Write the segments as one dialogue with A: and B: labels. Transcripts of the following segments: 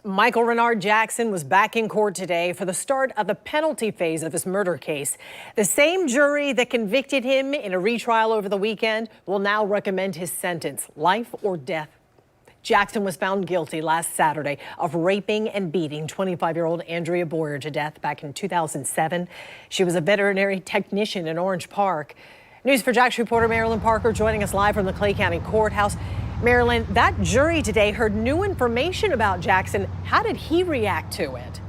A: Michael Renard Jackson was back in court today for the start of the penalty phase of his murder case. The same jury that convicted him in a retrial over the weekend will now recommend his sentence, life or death. Jackson was found guilty last Saturday of raping and beating 25-year-old Andrea Boyer to death back in 2007. She was a veterinary technician in Orange Park. News for Jax reporter Marilyn Parker joining us live from the Clay County Courthouse. Marilyn, that jury today heard new information about Jackson. How did he react to it?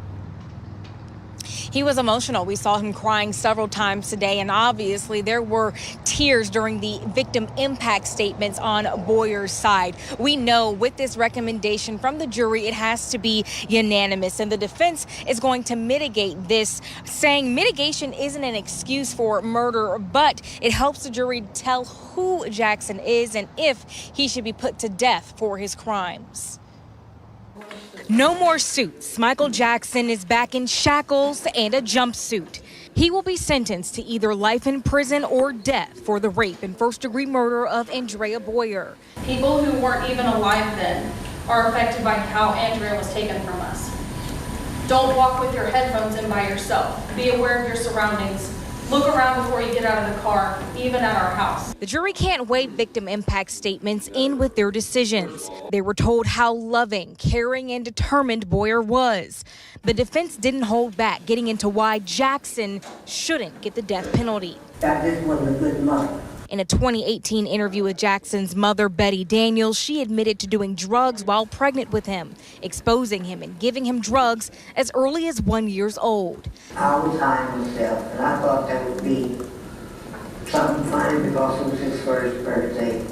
B: He was emotional. We saw him crying several times today, and obviously there were tears during the victim impact statements on Boyer's side. We know with this recommendation from the jury, it has to be unanimous, and the defense is going to mitigate this, saying mitigation isn't an excuse for murder, but it helps the jury tell who Jackson is and if he should be put to death for his crimes. No more suits. Michael Jackson is back in shackles and a jumpsuit. He will be sentenced to either life in prison or death for the rape and first-degree murder of Andrea Boyer.
C: People who weren't even alive then are affected by how Andrea was taken from us. Don't walk with your headphones in by yourself. Be aware of your surroundings. Look around before you get out of the car, even at our house.
B: The jury can't weigh victim impact statements in with their decisions. They were told how loving, caring, and determined Boyer was. The defense didn't hold back, getting into why Jackson shouldn't get the death penalty.
D: That just wasn't a good mother.
B: In a 2018 interview with Jackson's mother, Betty Daniels, she admitted to doing drugs while pregnant with him, exposing him and giving him drugs as early as 1 year old.
D: I was high myself, and I thought that would be something fine because it was his first birthday.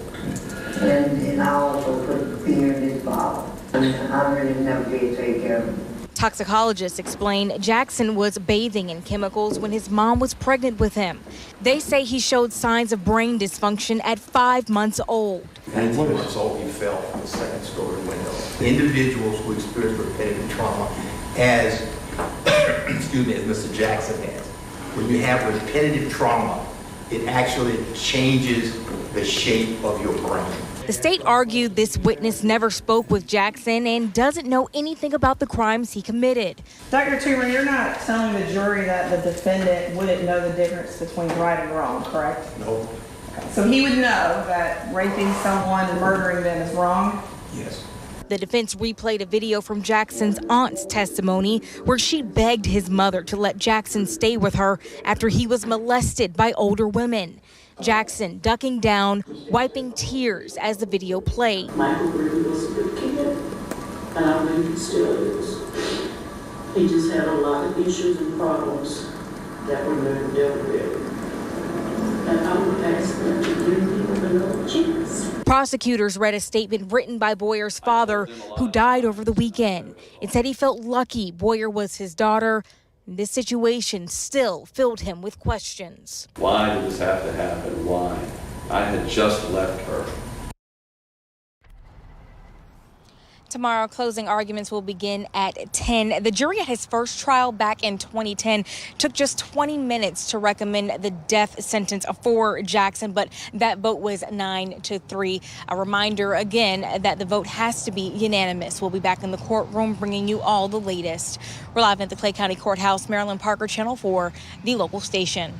D: And I also put beer in his bottle. And I really never did take care of him.
B: Toxicologists explain Jackson was bathing in chemicals when his mom was pregnant with him. They say he showed signs of brain dysfunction at 5 months old.
E: 19 months old, he fell from the second-story window. Individuals who experience repetitive trauma, as excuse me, as Mr. Jackson has, when you have repetitive trauma, it actually changes the shape of your brain.
B: The state argued this witness never spoke with Jackson and doesn't know anything about the crimes he committed.
F: Dr. Toomer, you're not telling the jury that the defendant wouldn't know the difference between right and wrong, correct?
E: No.
F: Okay. So he would know that raping someone and murdering them is wrong?
E: Yes.
B: The defense replayed a video from Jackson's aunt's testimony where she begged his mother to let Jackson stay with her after he was molested by older women. Jackson ducking down, wiping tears as the video played.
G: Michael really was a good kid, and I believe he still is. He just had a lot of issues and problems that were never dealt with. And I would ask them to give people another chance.
B: Prosecutors read a statement written by Boyer's father, who died over the weekend. It said he felt lucky Boyer was his daughter. This situation still filled him with questions.
H: Why did this have to happen? Why? I had just left her.
B: Tomorrow, closing arguments will begin at 10. The jury at his first trial back in 2010 took just 20 minutes to recommend the death sentence for Jackson, but that vote was 9-3. A reminder again that the vote has to be unanimous. We'll be back in the courtroom bringing you all the latest. We're live at the Clay County Courthouse. Marilyn Parker, Channel 4, the local station.